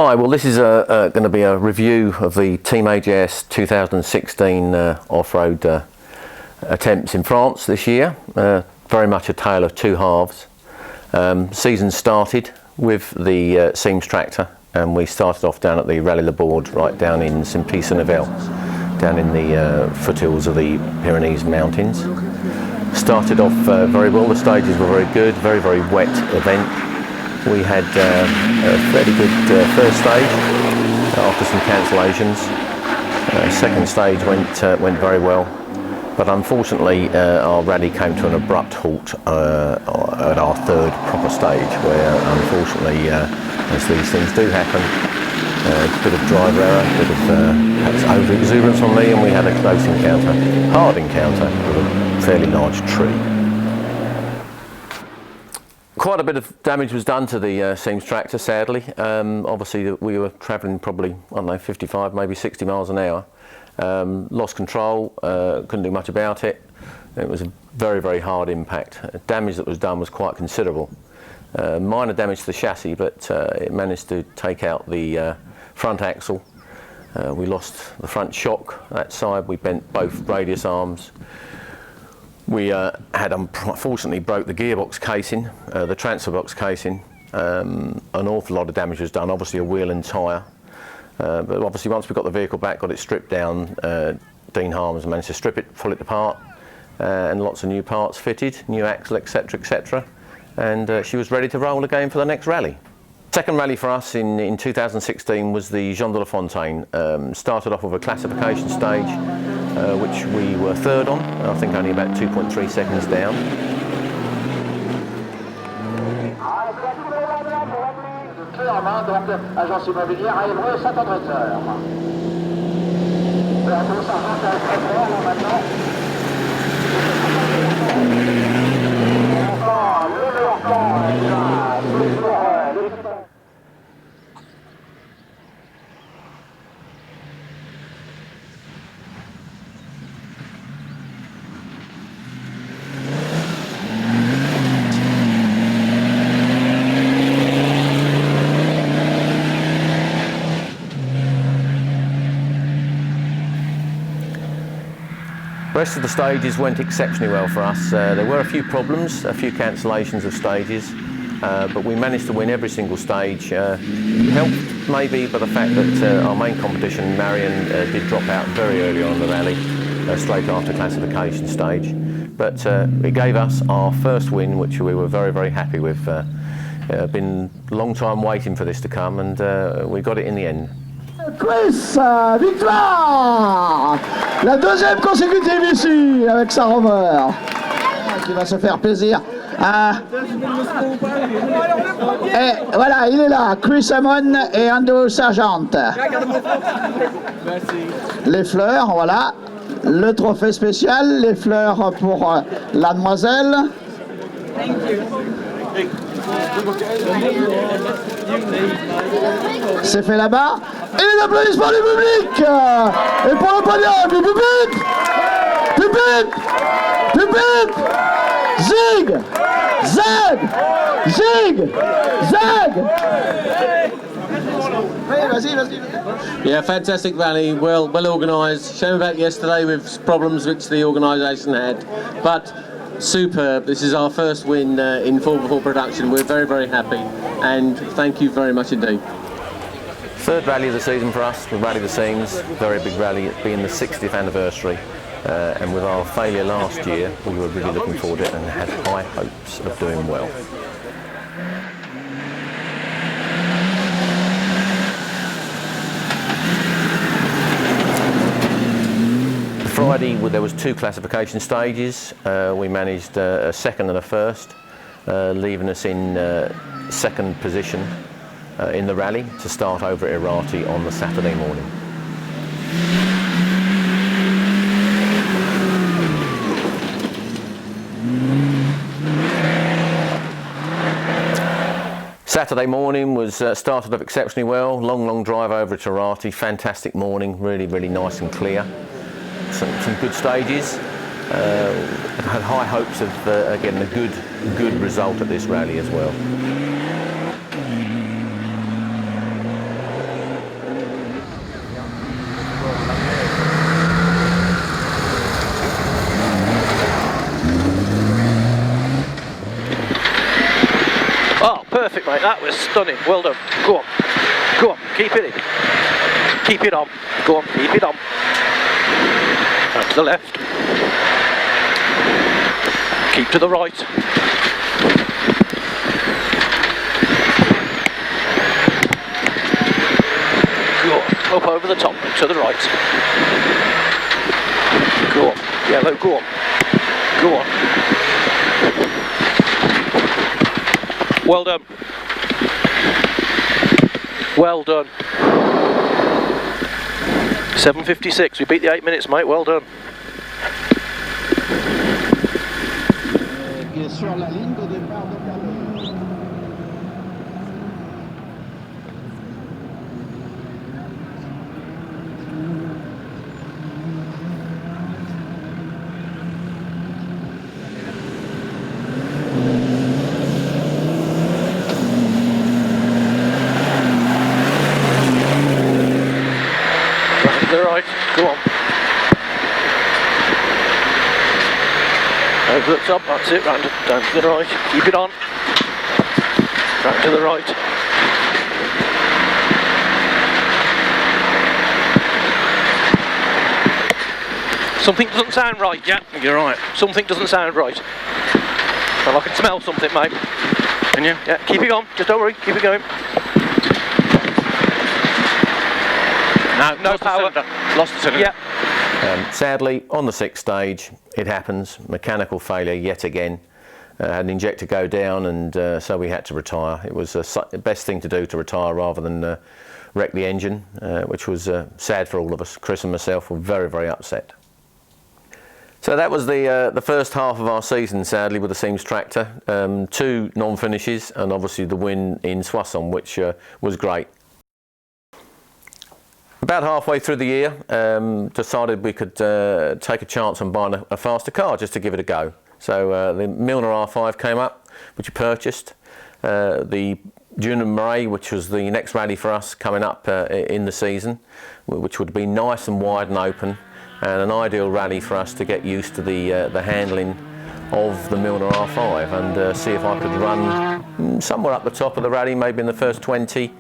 Hi, well this is going to be a review of the Team AJs 2016 off-road attempts in France this year. Very much a tale of two halves. Season started with the Cimes tractor, and we started off down at the Rallye Le Bourd, right down in Saint-Pie-Saint-Nevel, down in the foothills of the Pyrenees mountains. Started off very well, the stages were very good, very wet event. We had a fairly good first stage after some cancellations. Second stage went very well, but unfortunately our rally came to an abrupt halt at our third proper stage, where unfortunately, as these things do happen, a bit of driver error, a bit of perhaps over exuberance on me, and we had a close encounter, hard encounter with a fairly large tree. Quite a bit of damage was done to the Cimes tractor, sadly. Obviously we were travelling probably, I don't know, 55, maybe 60 miles an hour. Lost control, couldn't do much about it. It was a very hard impact. The damage that was done was quite considerable. Minor damage to the chassis, but it managed to take out the front axle. We lost the front shock that side. We bent both radius arms. We had unfortunately broke the gearbox casing, the transfer box casing. An awful lot of damage was done, obviously a wheel and tyre. But obviously once we got the vehicle back, got it stripped down, Dean Harms managed to strip it, pull it apart, and lots of new parts fitted, new axle, etc. And she was ready to roll again for the next rally. Second rally for us in 2016 was the Jean de la Fontaine. Started off with a classification stage, which we were third on, I think only about 2.3 seconds down. The rest of the stages went exceptionally well for us. There were a few problems, a few cancellations of stages, but we managed to win every single stage. Helped maybe by the fact that our main competition, Marion, did drop out very early on in the rally, straight after classification stage. But it gave us our first win, which we were very happy with. Been a long time waiting for this to come, and we got it in the end. Chris, victoire! La deuxième consécutive ici avec sa Rover qui va se faire plaisir. Et voilà, il est là, Chris Amon et Andrew Sargent. Les fleurs, voilà, le trophée spécial, les fleurs pour la demoiselle. C'est fait là-bas. Et l'applaudissement du public. Et pour le podium du public, Zig, Zag, Zig, Zag. Yeah, fantastic rally, well organised. Shame about yesterday with problems which the organisation had, but superb. This is our first win in 4x4 production. We're very happy, and thank you very much indeed. Third rally of the season for us, the Rally the Cimes, very big rally, it being the 60th anniversary, and with our failure last year we were really looking forward to it and had high hopes of doing well. Friday there was two classification stages. We managed a second and a first, leaving us in second position in the rally to start over at Artois on the Saturday morning. Saturday morning was started off exceptionally well. Long drive over to Artois. Fantastic morning, really nice and clear. Some good stages. Had high hopes of getting a good result at this rally as well. Oh, perfect, mate. That was stunning. Well done. Go on. Go on. Keep it in. Keep it on. Go on. Keep it on. Back to the left. Keep to the right. Go on. Up over the top and to the right. Go on. Yellow, go on. Go on. Well done. Well done. 7:56. We beat the 8 minutes, mate. Well done. To the right, go on. Over the top, that's it, round down to the right, keep it on. Round to the right. Something doesn't sound right, yeah, you're right. Something doesn't sound right. Well, I can smell something, mate. Can you? Yeah, keep it on, just don't worry, keep it going. No power. Lost the cylinder. Yeah. Sadly, on the 6th stage, it happens. Mechanical failure yet again. Had an injector go down, and so we had to retire. It was the best thing to do, to retire rather than wreck the engine, which was sad for all of us. Chris and myself were very, very upset. So that was the first half of our season, sadly, with the Cimes tractor. 2 non-finishes, and obviously the win in Soissons, which was great. About halfway through the year, decided we could take a chance on buying a faster car just to give it a go. So the Milner R5 came up, which we purchased. The Junior Marais, which was the next rally for us coming up in the season, which would be nice and wide and open, and an ideal rally for us to get used to the handling of the Milner R5 and see if I could run somewhere up the top of the rally, maybe in the first 20.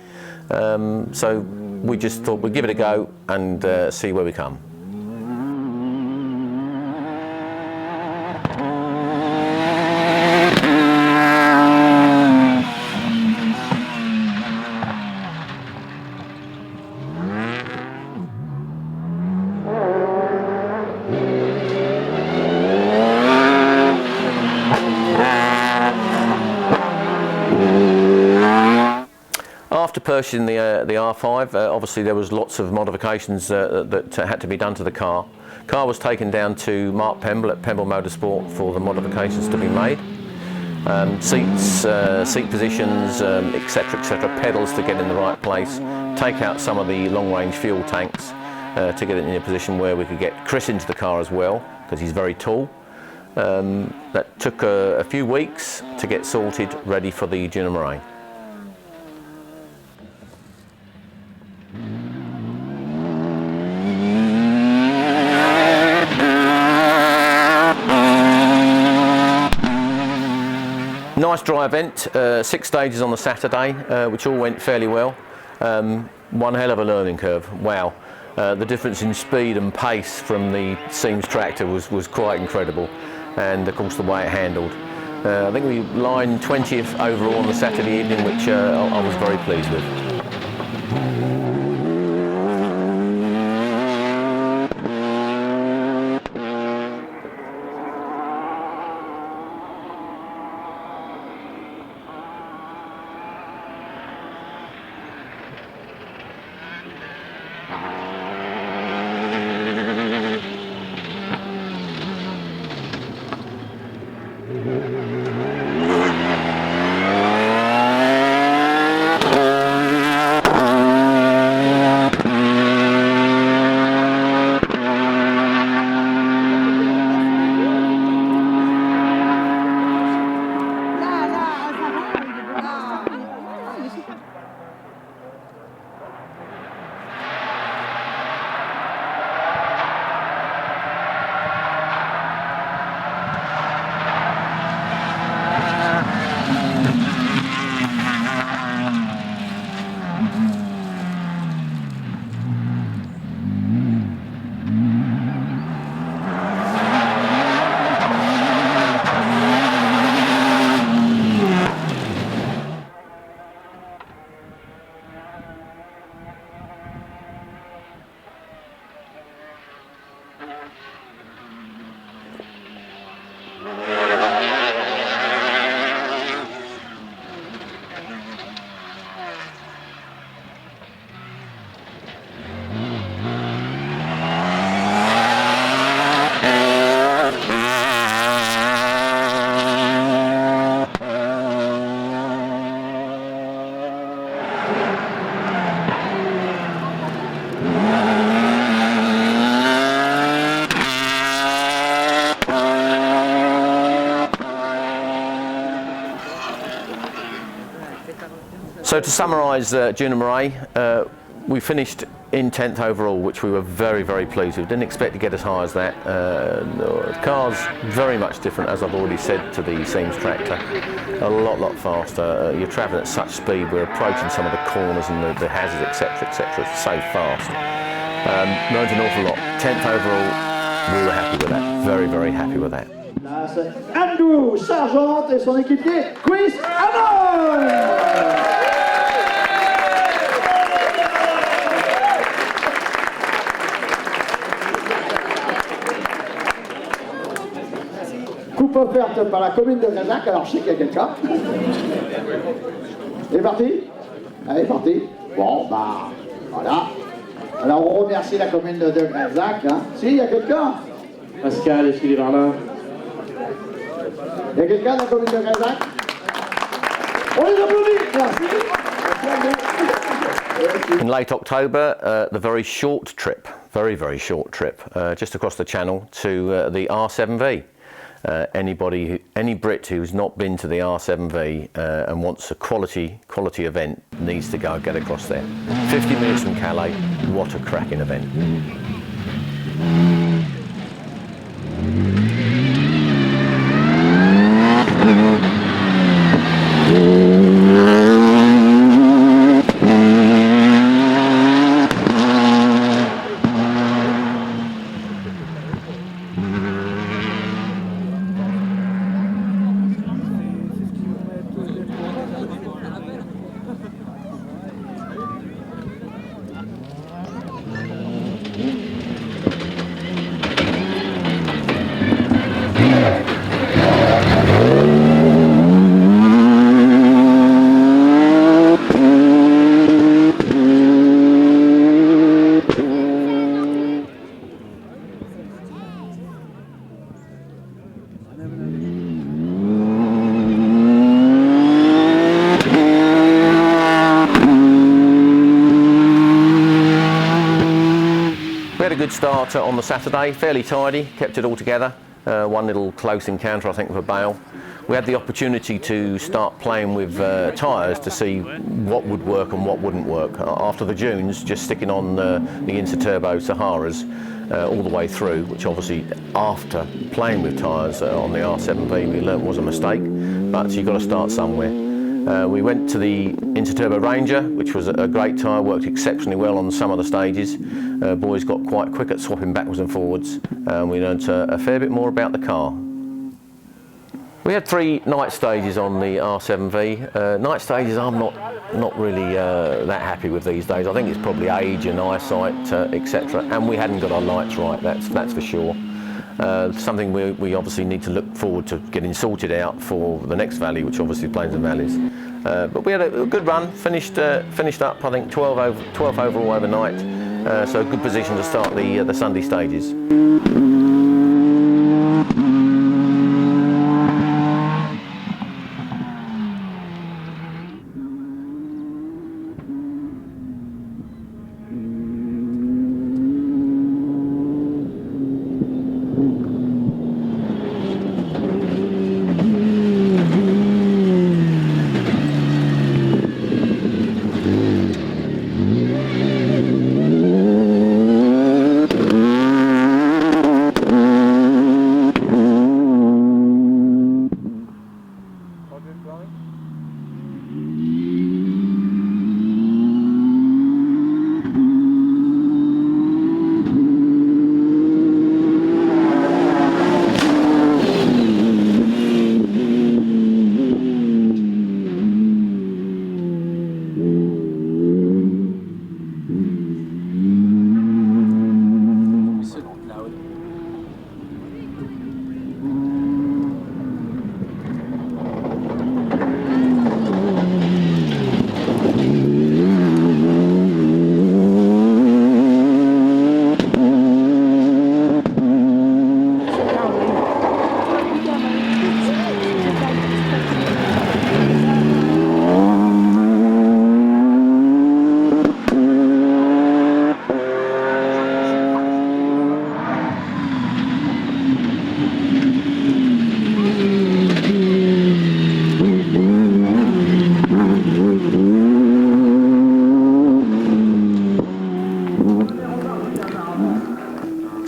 So we just thought we'd give it a go and see where we come. After purchasing the R5, obviously there was lots of modifications that had to be done to the car. Car was taken down to Mark Pemble at Pemble Motorsport for the modifications to be made. Seats, seat positions, etc, etc, pedals to get in the right place, take out some of the long-range fuel tanks to get it in a position where we could get Chris into the car as well, because he's very tall. That took a few weeks to get sorted, ready for the Junior Marais. Nice dry event, 6 stages on the Saturday, which all went fairly well. One hell of a learning curve, wow. The difference in speed and pace from the Cimes tractor was quite incredible, and of course the way it handled. I think we lined 20th overall on the Saturday evening, which I was very pleased with. So to summarise June and Marais, we finished in 10th overall, which we were very, very pleased with. Didn't expect to get as high as that. The car's very much different, as I've already said, to the Cimes tractor. A lot faster. You're travelling at such speed. We're approaching some of the corners and the hazards, etc., etc. It's so fast. Learned an awful lot. 10th overall, we were happy with that. Very, very happy with that. Andrew Sargent et son équipier Chris Hammond. Coupe offerte par la commune de Grézac. Alors je sais qu'il y a quelqu'un. Il est parti? Allez, parti. Bon, bah, voilà. Alors on remercie la commune de Grézac. Hein. Si, il y a quelqu'un. Pascal, est-ce qu'il est par là? Il y a quelqu'un de la commune de Grézac? On les applaudit. Merci. In late October, the very short trip, very short trip, just across the channel to the R7V. Any Brit who's not been to the R7V and wants a quality event needs to go and get across there. 50 minutes from Calais, what a cracking event. Good start on the Saturday, fairly tidy, kept it all together. One little close encounter, I think, with a bale. We had the opportunity to start playing with tyres to see what would work and what wouldn't work. After the dunes, just sticking on the Interturbo Saharas all the way through, which obviously after playing with tyres on the R7V we learnt was a mistake, but you've got to start somewhere. We went to the Interturbo Ranger, which was a great tyre, worked exceptionally well on some of the stages. Boys got quite quick at swapping backwards and forwards, and we learnt a fair bit more about the car. We had 3 night stages on the R7V. Night stages I'm not really that happy with these days. I think it's probably age and eyesight, etc. And we hadn't got our lights right, that's for sure. Something we obviously need to look forward to getting sorted out for the next Valley, which obviously is Plains and Valleys. But we had a good run, finished up I think 12th overall overnight, so a good position to start the Sunday stages.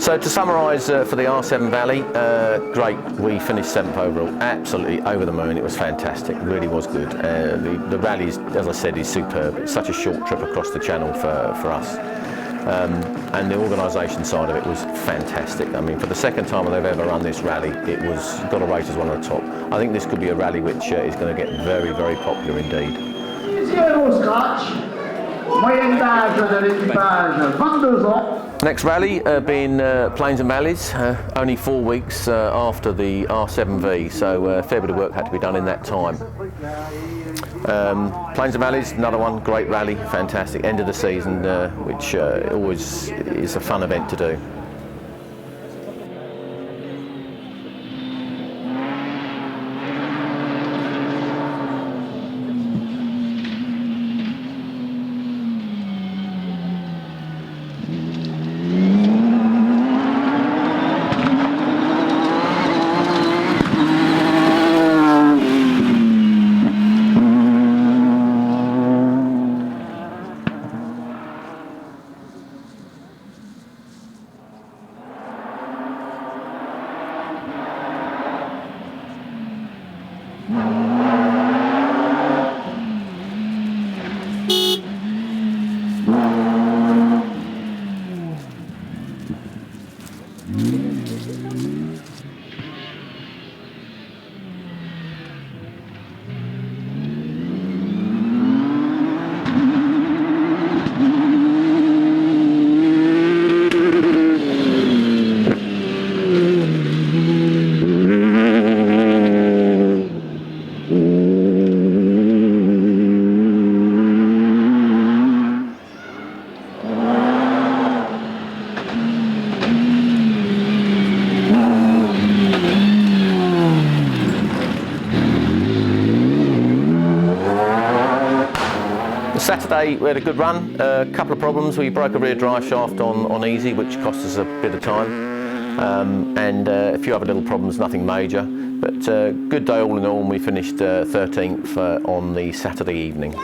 So to summarise for the R7 Valley, great. We finished 7th overall, absolutely over the moon. It was fantastic, it really was good. The rally, as I said, is superb. It's such a short trip across the channel for us. And the organisation side of it was fantastic. I mean, for the second time they've ever run this rally, it was got to rate as one of the top. I think this could be a rally which is going to get very, very popular indeed. Moyenne d'âge de l'équipage, 22 ans. Next rally being Plains and Valleys, only 4 weeks after the R7V, so a fair bit of work had to be done in that time. Plains and Valleys, another one, great rally, fantastic, end of the season, which always is a fun event to do. Saturday we had a good run, a couple of problems. We broke a rear drive shaft on easy, which cost us a bit of time, and a few other little problems, nothing major, but good day all in all, and we finished 13th on the Saturday evening.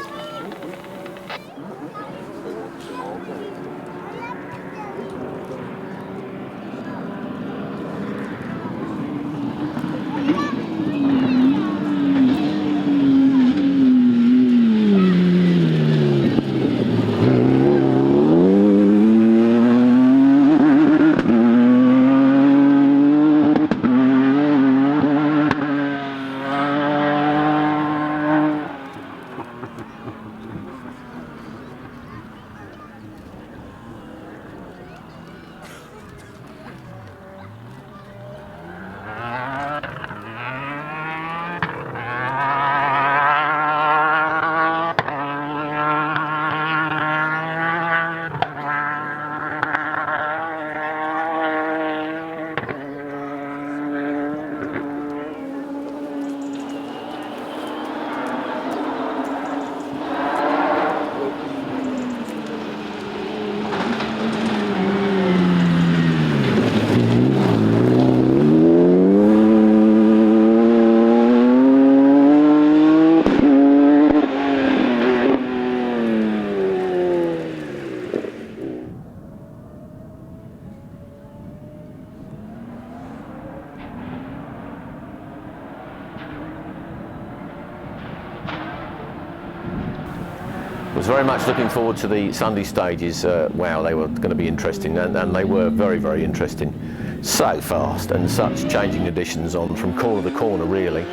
Was very much looking forward to the Sunday stages. Wow, they were going to be interesting, and they were very, very interesting. So fast and such changing conditions on from corner to corner, really.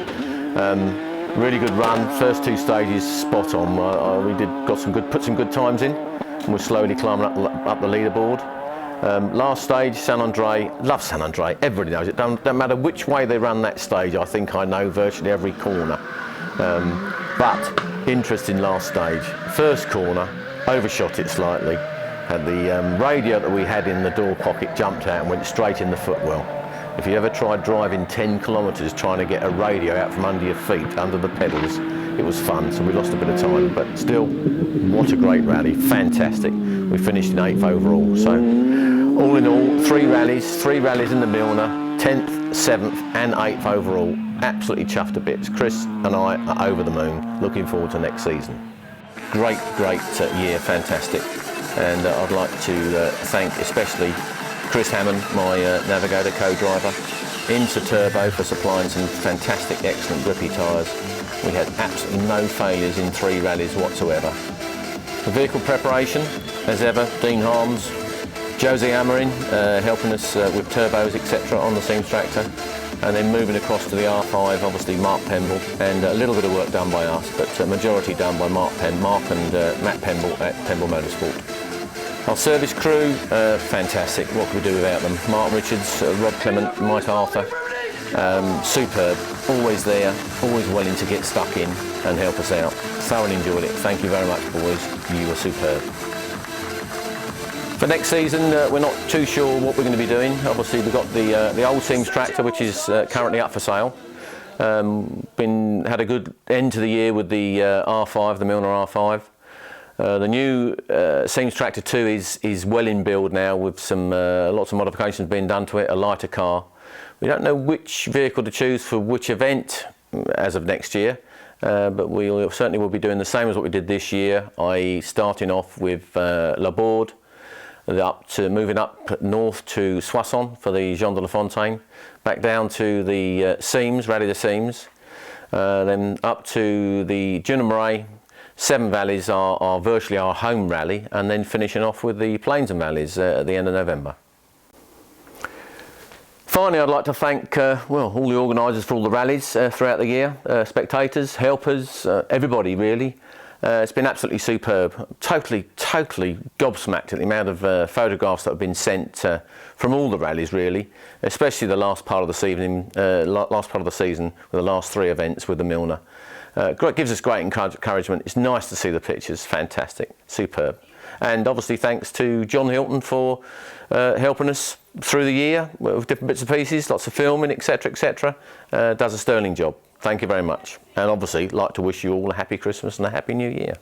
Really good run. First 2 stages spot on. We put some good times in, and we're slowly climbing up the leaderboard. Last stage, San Andre. Love San Andre. Everybody knows it. Don't matter which way they run that stage. I think I know virtually every corner. But interesting last stage. First corner, overshot it slightly. Had the radio that we had in the door pocket jumped out and went straight in the footwell. If you ever tried driving 10 kilometres trying to get a radio out from under your feet, under the pedals, it was fun, so we lost a bit of time, but still, what a great rally, fantastic. We finished in 8th overall, so all in all, 3 rallies in the Milner, 10th, 7th and 8th overall. Absolutely chuffed to bits. Chris and I are over the moon, looking forward to next season. Great year, fantastic. And I'd like to thank especially Chris Hammond, my navigator co-driver, into Turbo for supplying some fantastic, excellent grippy tyres. We had absolutely no failures in 3 rallies whatsoever. For vehicle preparation, as ever, Dean Harms, Josie Amarin helping us with turbos, etc. on the Cimes tractor. And then moving across to the R5, obviously Mark Pemble, and a little bit of work done by us, but majority done by Mark and Matt Pemble at Pemble Motorsport. Our service crew, fantastic. What could we do without them? Mark Richards, Rob Clement, Mike Arthur, superb. Always there, always willing to get stuck in and help us out. Thoroughly enjoyed it. Thank you very much, boys. You were superb. For next season, we're not too sure what we're going to be doing. Obviously, we've got the old Cimes tractor, which is currently up for sale. Had a good end to the year with the R5, the Milner R5. The new Cimes tractor 2 is well in build now, with some lots of modifications being done to it. A lighter car. We don't know which vehicle to choose for which event as of next year, but we certainly will be doing the same as what we did this year, i.e. starting off with Laborde, moving up north to Soissons for the Jean de la Fontaine, back down to the Cimes, Rally de Cimes, then up to the Junimere. 7 Valleys are virtually our home rally, and then finishing off with the Plains and Valleys at the end of November. Finally, I'd like to thank all the organisers for all the rallies throughout the year, spectators, helpers, everybody really. It's been absolutely superb. Totally gobsmacked at the amount of photographs that have been sent from all the rallies really, especially the last part of the season, with the last 3 events with the Milner. Gives us great encouragement. It's nice to see the pictures. Fantastic, superb. And obviously thanks to John Hilton for helping us through the year with different bits and pieces, lots of filming, etc, etc. Does a sterling job. Thank you very much. And obviously like to wish you all a happy Christmas and a happy New Year.